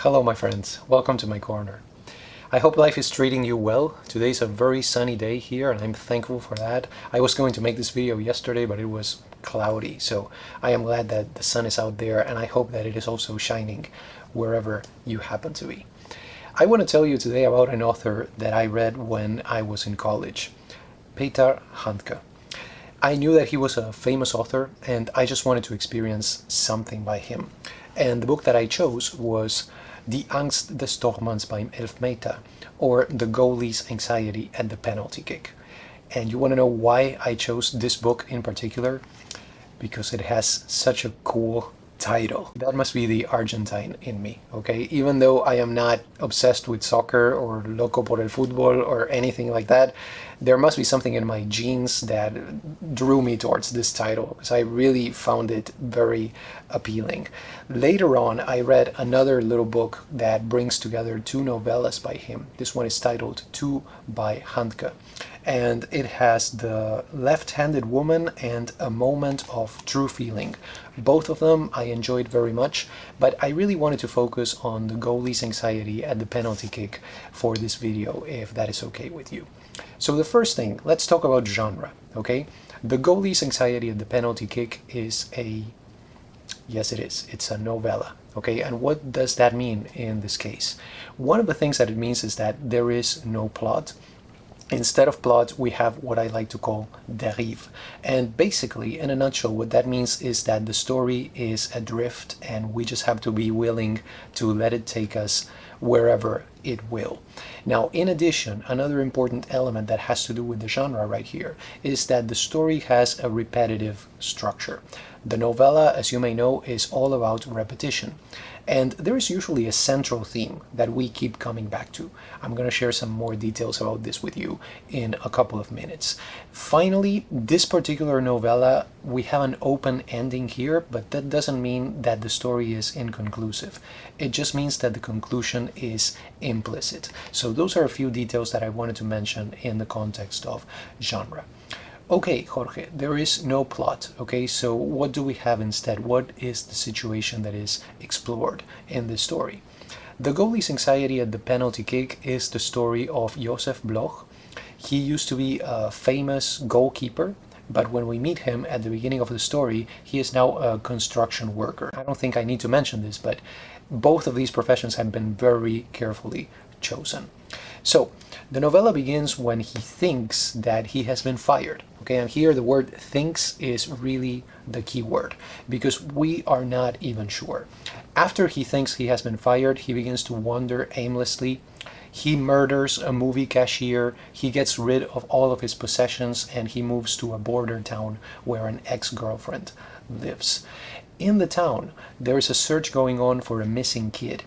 Hello my friends, welcome to my corner. I hope life is treating you well. Today's a very sunny day here and I'm thankful for that. I was going to make this video yesterday but it was cloudy, so I am glad that the sun is out there and I hope that it is also shining wherever you happen to be. I want to tell you today about an author that I read when I was in college, Peter Handke. I knew that he was a famous author and I just wanted to experience something by him. And the book that I chose was Die Angst des Tormans beim Elfmeter, or The Goalie's Anxiety at the Penalty Kick. And you want to know why I chose this book in particular? Because it has such a cool title. That must be the Argentine in me, okay? Even though I am not obsessed with soccer or loco por el fútbol or anything like that, there must be something in my genes that drew me towards this title because I really found it very appealing. Later on, I read another little book that brings together two novellas by him. This one is titled Two by Handke. And it has The Left-Handed Woman and A Moment of True Feeling. Both of them I enjoyed very much, but I really wanted to focus on the goalie's anxiety at the penalty kick for this video, if that is okay with you. So the first thing, let's talk about genre, okay? The goalie's anxiety at the penalty kick is yes it is, it's a novella, okay? And what does that mean in this case? One of the things that it means is that there is no plot. Instead of plot, we have what I like to call dérive. And basically, in a nutshell, what that means is that the story is adrift and we just have to be willing to let it take us wherever it will. Now, in addition, another important element that has to do with the genre right here is that the story has a repetitive structure. The novella, as you may know, is all about repetition. And there is usually a central theme that we keep coming back to. I'm going to share some more details about this with you in a couple of minutes. Finally, this particular novella, we have an open ending here, but that doesn't mean that the story is inconclusive. It just means that the conclusion is implicit. So those are a few details that I wanted to mention in the context of genre. Okay, Jorge, there is no plot, okay, so what do we have instead? What is the situation that is explored in this story? The goalie's anxiety at the penalty kick is the story of Josef Bloch. He used to be a famous goalkeeper, but when we meet him at the beginning of the story, he is now a construction worker. I don't think I need to mention this, but both of these professions have been very carefully chosen. So, the novella begins when he thinks that he has been fired. Okay, and here the word thinks is really the key word because we are not even sure. After he thinks he has been fired, he begins to wander aimlessly. He murders a movie cashier, he gets rid of all of his possessions, and he moves to a border town where an ex-girlfriend lives. In the town, there is a search going on for a missing kid.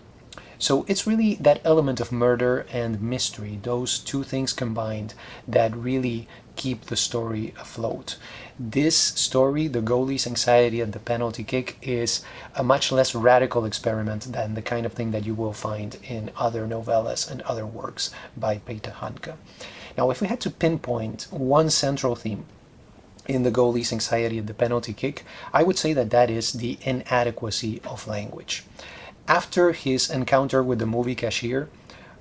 So it's really that element of murder and mystery, those two things combined, that really keep the story afloat. This story, The Goalie's Anxiety at the Penalty Kick, is a much less radical experiment than the kind of thing that you will find in other novellas and other works by Peter Handke. Now, if we had to pinpoint one central theme in The Goalie's Anxiety at the Penalty Kick, I would say that is the inadequacy of language. After his encounter with the movie cashier,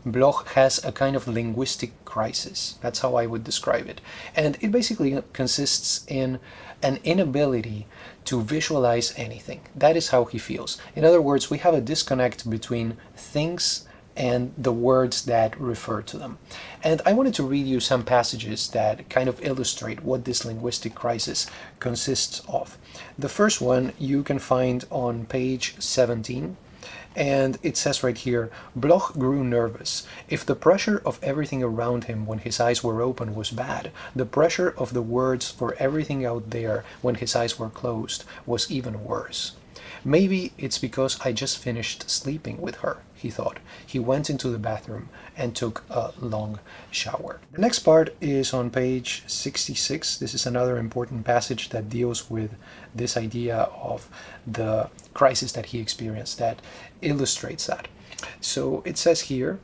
Bloch has a kind of linguistic crisis. That's how I would describe it. And it basically consists in an inability to visualize anything. That is how he feels. In other words, we have a disconnect between things and the words that refer to them. And I wanted to read you some passages that kind of illustrate what this linguistic crisis consists of. The first one you can find on page 17. And it says right here, Bloch grew nervous. If the pressure of everything around him when his eyes were open was bad, the pressure of the words for everything out there when his eyes were closed was even worse. Maybe it's because I just finished sleeping with her, he thought. He went into the bathroom and took a long shower. The next part is on page 66. This is another important passage that deals with this idea of the crisis that he experienced, that illustrates that. So it says here,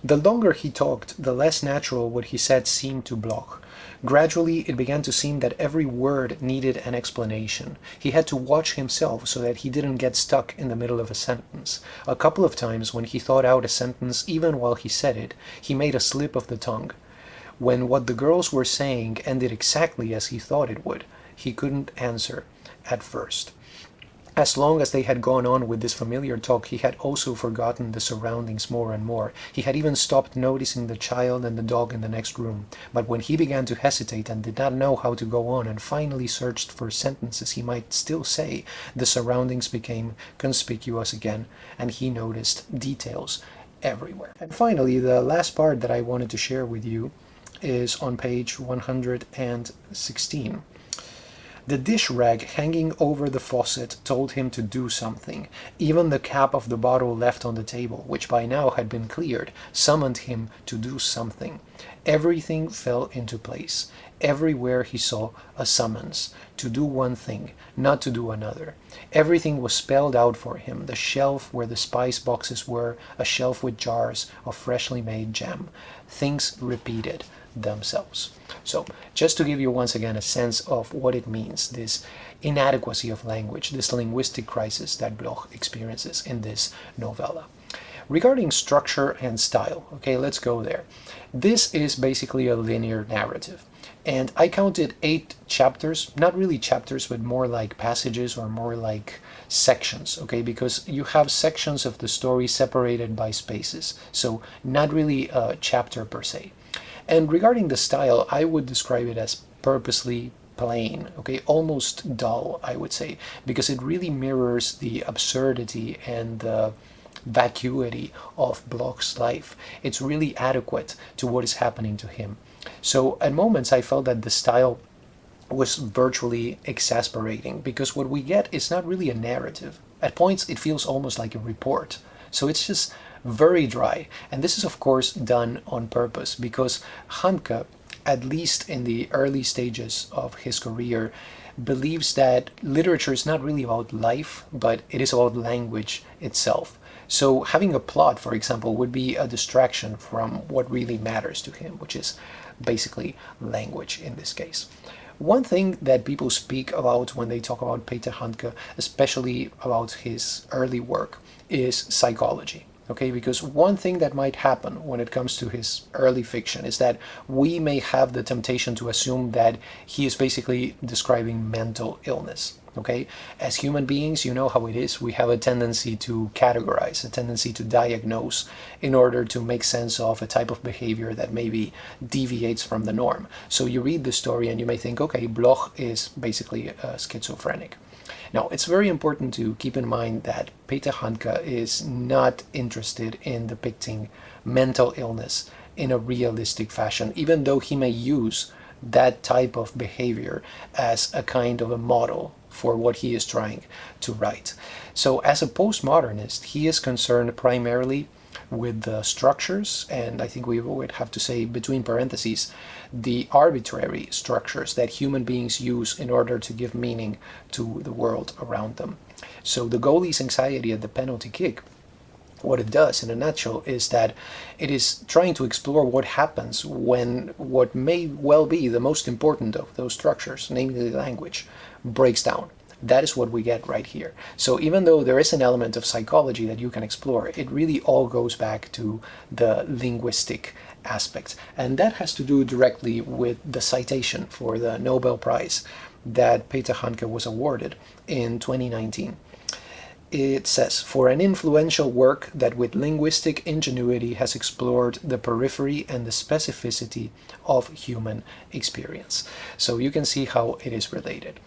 the longer he talked, the less natural what he said seemed to Bloch. Gradually, it began to seem that every word needed an explanation. He had to watch himself so that he didn't get stuck in the middle of a sentence. A couple of times, when he thought out a sentence even while he said it, he made a slip of the tongue. When what the girls were saying ended exactly as he thought it would, he couldn't answer at first. As long as they had gone on with this familiar talk, he had also forgotten the surroundings more and more. He had even stopped noticing the child and the dog in the next room. But when he began to hesitate and did not know how to go on and finally searched for sentences he might still say, the surroundings became conspicuous again, and he noticed details everywhere. And finally, the last part that I wanted to share with you is on page 116. The dish rag hanging over the faucet told him to do something. Even the cap of the bottle left on the table, which by now had been cleared, summoned him to do something. Everything fell into place. Everywhere he saw a summons to do one thing, not to do another. Everything was spelled out for him. The shelf where the spice boxes were, a shelf with jars of freshly made jam. Things repeated themselves. So, just to give you once again a sense of what it means, this inadequacy of language, this linguistic crisis that Bloch experiences in this novella. Regarding structure and style, okay, let's go there. This is basically a linear narrative. And I counted 8 chapters, not really chapters, but more like passages or more like sections, okay, because you have sections of the story separated by spaces. So, not really a chapter per se. And regarding the style, I would describe it as purposely plain, okay, almost dull, I would say, because it really mirrors the absurdity and the vacuity of Bloch's life. It's really adequate to what is happening to him. So at moments I felt that the style was virtually exasperating, because what we get is not really a narrative. At points it feels almost like a report. So it's just very dry. And this is of course done on purpose, because Handke, at least in the early stages of his career, believes that literature is not really about life, but it is about language itself. So having a plot, for example, would be a distraction from what really matters to him, which is basically language in this case. One thing that people speak about when they talk about Peter Handke, especially about his early work, is psychology. Okay, because one thing that might happen when it comes to his early fiction is that we may have the temptation to assume that he is basically describing mental illness. Okay, as human beings, you know how it is. We have a tendency to categorize, a tendency to diagnose in order to make sense of a type of behavior that maybe deviates from the norm. So you read the story and you may think, okay, Bloch is basically a schizophrenic. Now, it's very important to keep in mind that Peter Handke is not interested in depicting mental illness in a realistic fashion, even though he may use that type of behavior as a kind of a model for what he is trying to write. So as a postmodernist, he is concerned primarily with the structures, and I think we would have to say between parentheses, the arbitrary structures that human beings use in order to give meaning to the world around them. So the goalie's anxiety at the penalty kick, what it does in a nutshell is that it is trying to explore what happens when what may well be the most important of those structures, namely language, breaks down. That is what we get right here. So even though there is an element of psychology that you can explore, it really all goes back to the linguistic aspect. And that has to do directly with the citation for the Nobel Prize that Peter Handke was awarded in 2019. It says, for an influential work that with linguistic ingenuity has explored the periphery and the specificity of human experience. So you can see how it is related.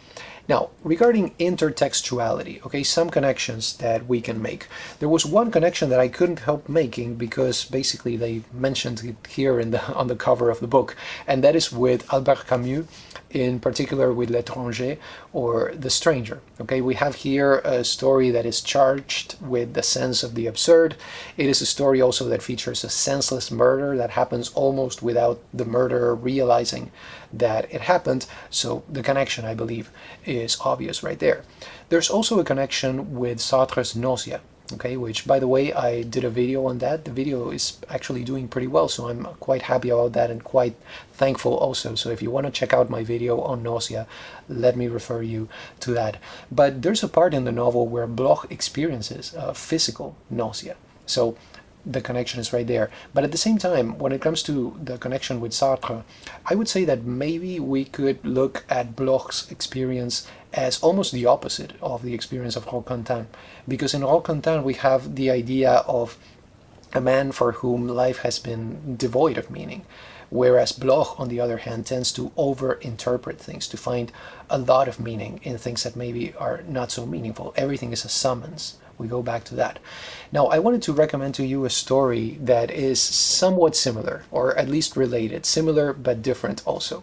Now, regarding intertextuality, okay, some connections that we can make. There was one connection that I couldn't help making because basically they mentioned it here in on the cover of the book, and that is with Albert Camus, in particular with L'Étranger, or The Stranger. Okay, we have here a story that is charged with the sense of the absurd. It is a story also that features a senseless murder that happens almost without the murderer realizing that it happened, so the connection, I believe, is obvious right there. There's also a connection with Sartre's Nausea. okay, which by the way, I did a video on that. The video is actually doing pretty well, so I'm quite happy about that and quite thankful also. So if you want to check out my video on nausea, let me refer you to that. But there's a part in the novel where Bloch experiences physical nausea. So the connection is right there. But at the same time, when it comes to the connection with Sartre, I would say that maybe we could look at Bloch's experience as almost the opposite of the experience of Roquentin. Because in Roquentin we have the idea of a man for whom life has been devoid of meaning. Whereas Bloch, on the other hand, tends to over-interpret things, to find a lot of meaning in things that maybe are not so meaningful. Everything is a summons. We go back to that. Now, I wanted to recommend to you a story that is somewhat similar, or at least related, similar but different also.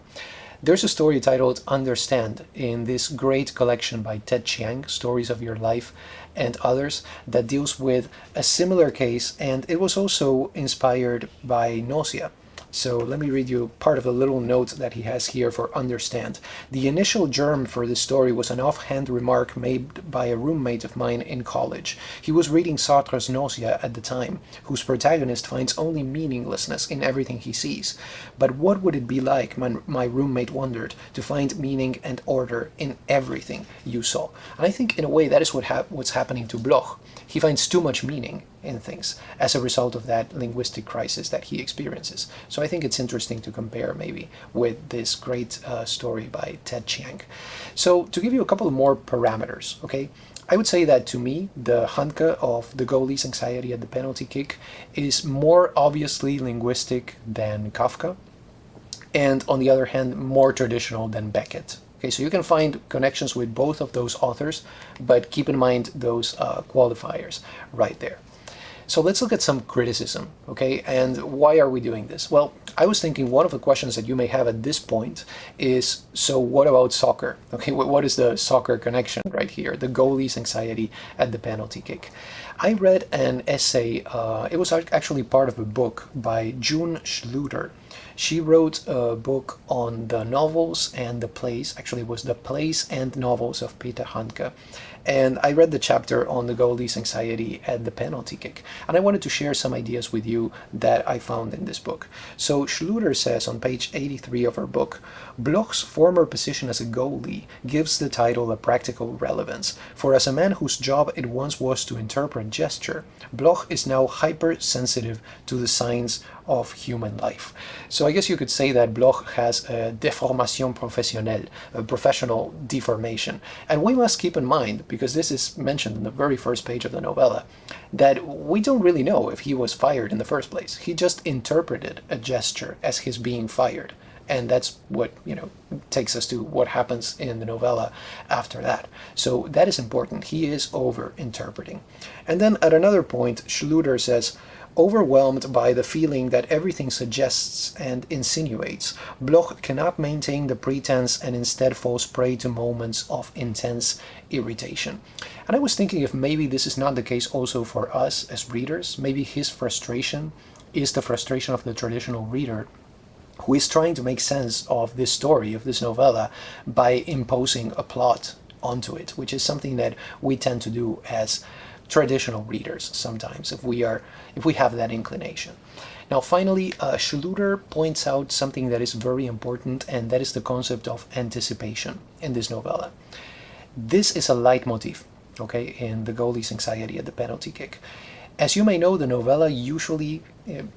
There's a story titled Understand in this great collection by Ted Chiang, Stories of Your Life and others, that deals with a similar case, and it was also inspired by nausea. So let me read you part of the little note that he has here for Understand. The initial germ for this story was an offhand remark made by a roommate of mine in college. He was reading Sartre's Nausea at the time, whose protagonist finds only meaninglessness in everything he sees. But what would it be like, my roommate wondered, to find meaning and order in everything you saw? And I think in a way that is what's happening to Bloch. He finds too much meaning in things as a result of that linguistic crisis that he experiences. So I think it's interesting to compare maybe with this great story by Ted Chiang. So to give you a couple more parameters, okay, I would say that to me, the Handke of the goalie's anxiety at the penalty kick is more obviously linguistic than Kafka, and on the other hand, more traditional than Beckett. Okay, so you can find connections with both of those authors, but keep in mind those qualifiers right there. So let's look at some criticism, okay? And why are we doing this? Well, I was thinking one of the questions that you may have at this point is, so what about soccer? Okay, what is the soccer connection right here? The goalie's anxiety at the penalty kick. I read an essay, it was actually part of a book by June Schluter. She wrote a book on the novels and the plays, actually it was the plays and novels of Peter Handke. And I read the chapter on the goalie's anxiety at the penalty kick. And I wanted to share some ideas with you that I found in this book. So Schluter says on page 83 of her book, Bloch's former position as a goalie gives the title a practical relevance. For as a man whose job it once was to interpret gesture, Bloch is now hypersensitive to the signs of human life. So I guess you could say that Bloch has a déformation professionnelle, a professional deformation. And we must keep in mind, because this is mentioned in the very first page of the novella, that we don't really know if he was fired in the first place. He just interpreted a gesture as his being fired. And that's what, takes us to what happens in the novella after that. So that is important. He is over-interpreting. And then at another point, Schluter says, overwhelmed by the feeling that everything suggests and insinuates, Bloch cannot maintain the pretense and instead falls prey to moments of intense irritation. And I was thinking if maybe this is not the case also for us as readers. Maybe his frustration is the frustration of the traditional reader who is trying to make sense of this story, of this novella, by imposing a plot onto it, which is something that we tend to do as traditional readers sometimes, if we have that inclination. Now finally, Schluter points out something that is very important, and that is the concept of anticipation in this novella. This is a leitmotif, okay, in the goalie's anxiety at the penalty kick. As you may know, the novella usually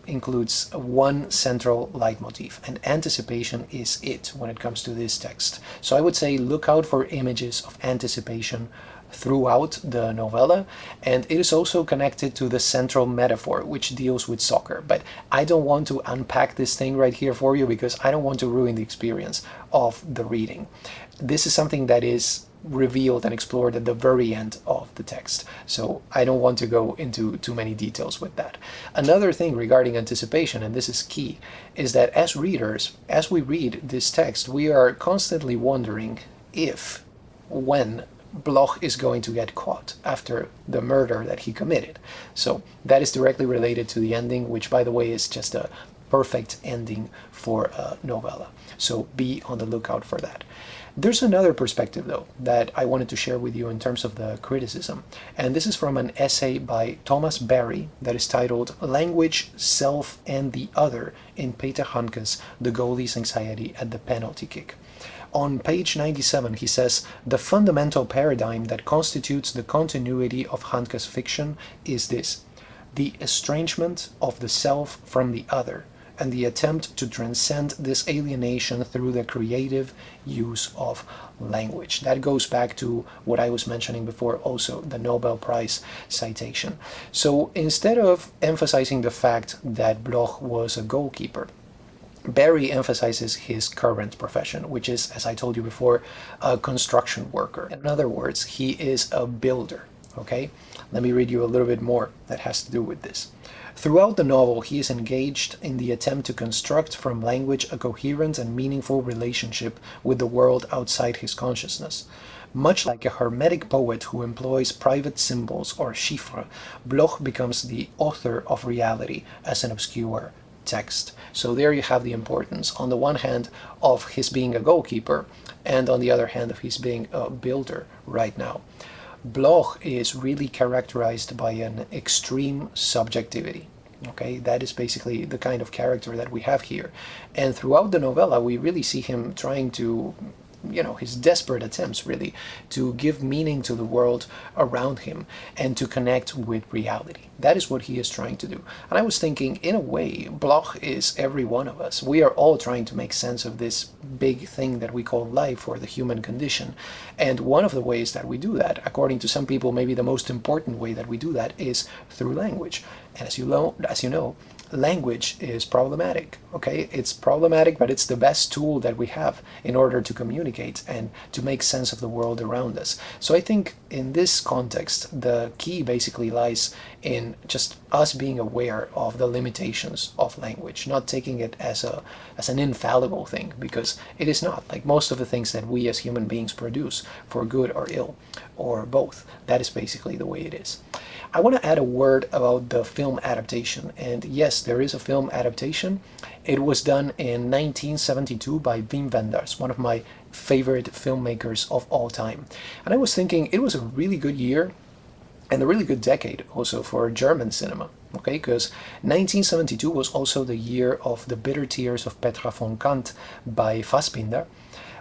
includes one central leitmotif, and anticipation is it when it comes to this text. So I would say look out for images of anticipation throughout the novella, and it is also connected to the central metaphor which deals with soccer. But I don't want to unpack this thing right here for you because I don't want to ruin the experience of the reading. This is something that is revealed and explored at the very end of the text, so I don't want to go into too many details with that. Another thing regarding anticipation, and this is key, is that as readers, as we read this text, we are constantly wondering if, when Bloch is going to get caught after the murder that he committed. So that is directly related to the ending, which by the way is just a perfect ending for a novella. So be on the lookout for that. There's another perspective, though, that I wanted to share with you in terms of the criticism. And this is from an essay by Thomas Barry that is titled Language, Self, and the Other in Peter Handke's The Goalie's Anxiety at the Penalty Kick. On page 97, he says, the fundamental paradigm that constitutes the continuity of Handke's fiction is this: the estrangement of the self from the other, and the attempt to transcend this alienation through the creative use of language. That goes back to what I was mentioning before, also the Nobel Prize citation. So instead of emphasizing the fact that Bloch was a goalkeeper, Barry emphasizes his current profession, which is, as I told you before, a construction worker. In other words, he is a builder. Okay? Let me read you a little bit more that has to do with this. Throughout the novel, he is engaged in the attempt to construct from language a coherent and meaningful relationship with the world outside his consciousness. Much like a hermetic poet who employs private symbols or chiffres, Bloch becomes the author of reality as an obscure text. So there you have the importance, on the one hand, of his being a goalkeeper, and on the other hand, of his being a builder right now. Bloch is really characterized by an extreme subjectivity. Okay, that is basically the kind of character that we have here. And throughout the novella, we really see him trying to, his desperate attempts really to give meaning to the world around him and to connect with reality. That is what he is trying to do. And I was thinking, in a way, Bloch is every one of us. We are all trying to make sense of this big thing that we call life, or the human condition. And one of the ways that we do that, according to some people, maybe the most important way that we do that, is through language. And as you know, language is problematic. Okay, it's problematic, but it's the best tool that we have in order to communicate and to make sense of the world around us. So I think in this context, the key basically lies in just us being aware of the limitations of language, not taking it as an infallible thing, because it is not. Like most of the things that we as human beings produce, for good or ill, or both, that is basically the way it is. I want to add a word about the film adaptation. And yes, there is a film adaptation. It was done in 1972 by Wim Wenders, one of my favorite filmmakers of all time. And I was thinking it was a really good year and a really good decade also for German cinema. Okay, because 1972 was also the year of The Bitter Tears of Petra von Kant by Fassbinder.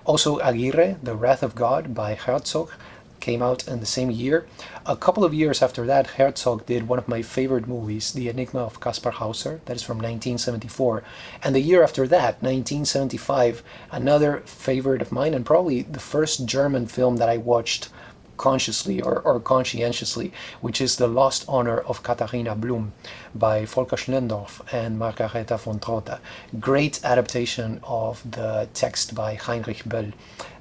Also Aguirre, The Wrath of God by Herzog, came out in the same year. A couple of years after that, Herzog did one of my favorite movies, The Enigma of Caspar Hauser, that is from 1974. And the year after that, 1975, another favorite of mine, and probably the first German film that I watched consciously or conscientiously, which is The Lost Honor of Katharina Blum by Volker Schlendorf and Margareta von Trotta. Great adaptation of the text by Heinrich Böll.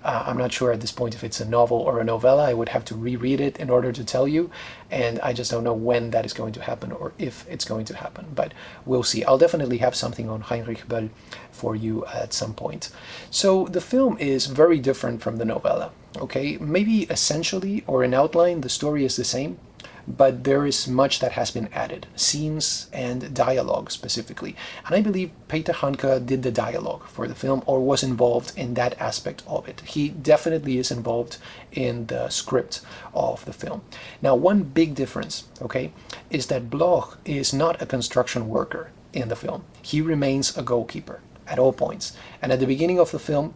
I'm not sure at this point if it's a novel or a novella. I would have to reread it in order to tell you, and I just don't know when that is going to happen or if it's going to happen, but we'll see. I'll definitely have something on Heinrich Böll for you at some point. So the film is very different from the novella. Okay, maybe essentially or in outline the story is the same, but there is much that has been added, scenes and dialogue specifically. And I believe Peter Handke did the dialogue for the film, or was involved in that aspect of it. He definitely is involved in the script of the film. Now, one big difference, okay, is that Bloch is not a construction worker in the film. He remains a goalkeeper at all points. And at the beginning of the film,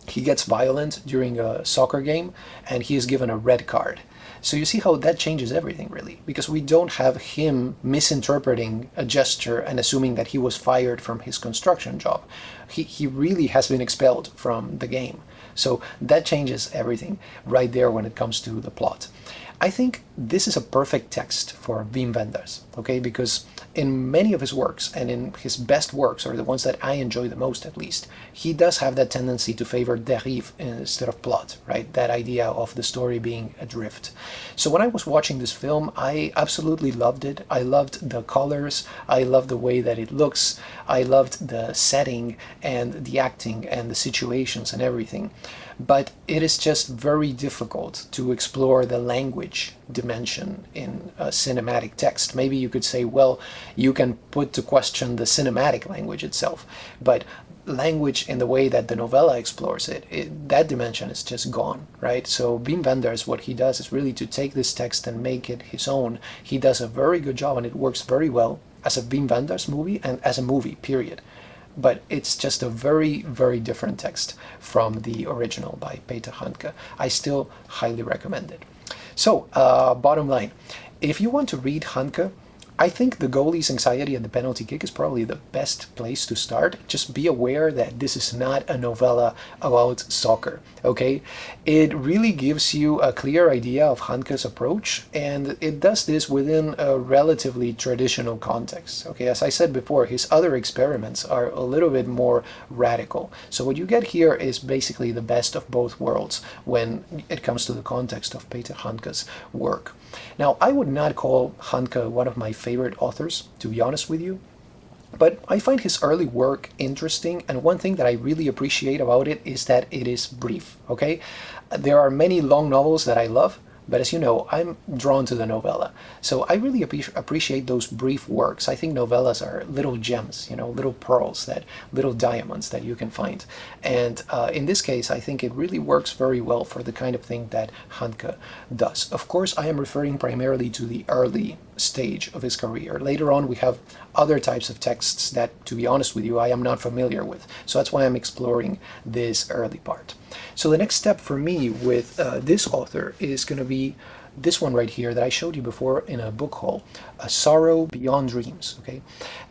he gets violent during a soccer game and he is given a red card. So you see how that changes everything, really, because we don't have him misinterpreting a gesture and assuming that he was fired from his construction job. He really has been expelled from the game. So that changes everything right there when it comes to the plot. I think this is a perfect text for Wim Wenders, okay, because in many of his works, and in his best works, or the ones that I enjoy the most at least, he does have that tendency to favor dérive instead of plot, right? That idea of the story being adrift. So when I was watching this film, I absolutely loved it. I loved the colors, I loved the way that it looks, I loved the setting and the acting and the situations and everything. But it is just very difficult to explore the language dimension in a cinematic text. Maybe you could say, well, you can put to question the cinematic language itself, but language in the way that the novella explores that dimension is just gone, right? So Wim Wenders, what he does is really to take this text and make it his own. He does a very good job, and it works very well as a Wim Wenders movie and as a movie, period. But it's just a very, very different text from the original by Peter Handke. I still highly recommend it. So, bottom line, if you want to read Handke, I think The Goalie's Anxiety and the Penalty Kick is probably the best place to start. Just be aware that this is not a novella about soccer, okay? It really gives you a clear idea of Handke's approach, and it does this within a relatively traditional context, okay? As I said before, his other experiments are a little bit more radical. So what you get here is basically the best of both worlds when it comes to the context of Peter Handke's work. Now, I would not call Handke one of my favorite authors, to be honest with you, but I find his early work interesting, and one thing that I really appreciate about it is that it is brief, okay? There are many long novels that I love, but as you know, I'm drawn to the novella. So I really appreciate those brief works. I think novellas are little gems, you know, little pearls, little diamonds that you can find. And in this case, I think it really works very well for the kind of thing that Handke does. Of course, I am referring primarily to the early stage of his career. Later on, we have other types of texts that, to be honest with you, I am not familiar with. So that's why I'm exploring this early part. So the next step for me with this author is going to be this one right here that I showed you before in a book haul, A Sorrow Beyond Dreams, okay?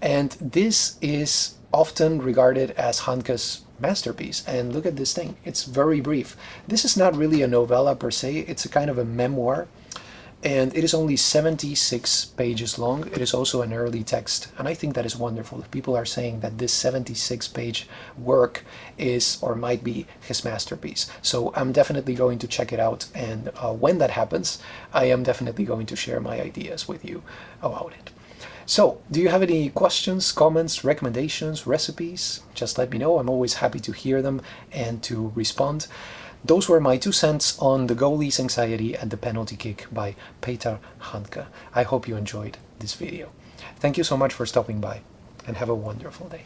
And this is often regarded as Handke's masterpiece. And look at this thing. It's very brief. This is not really a novella per se. It's a kind of a memoir. And it is only 76 pages long. It is also an early text, and I think that is wonderful. People are saying that this 76-page work is or might be his masterpiece. So I'm definitely going to check it out, and when that happens, I am definitely going to share my ideas with you about it. So, do you have any questions, comments, recommendations, recipes? Just let me know. I'm always happy to hear them and to respond. Those were my 2 cents on The Goalie's Anxiety and the Penalty Kick by Peter Handke. I hope you enjoyed this video. Thank you so much for stopping by, and have a wonderful day.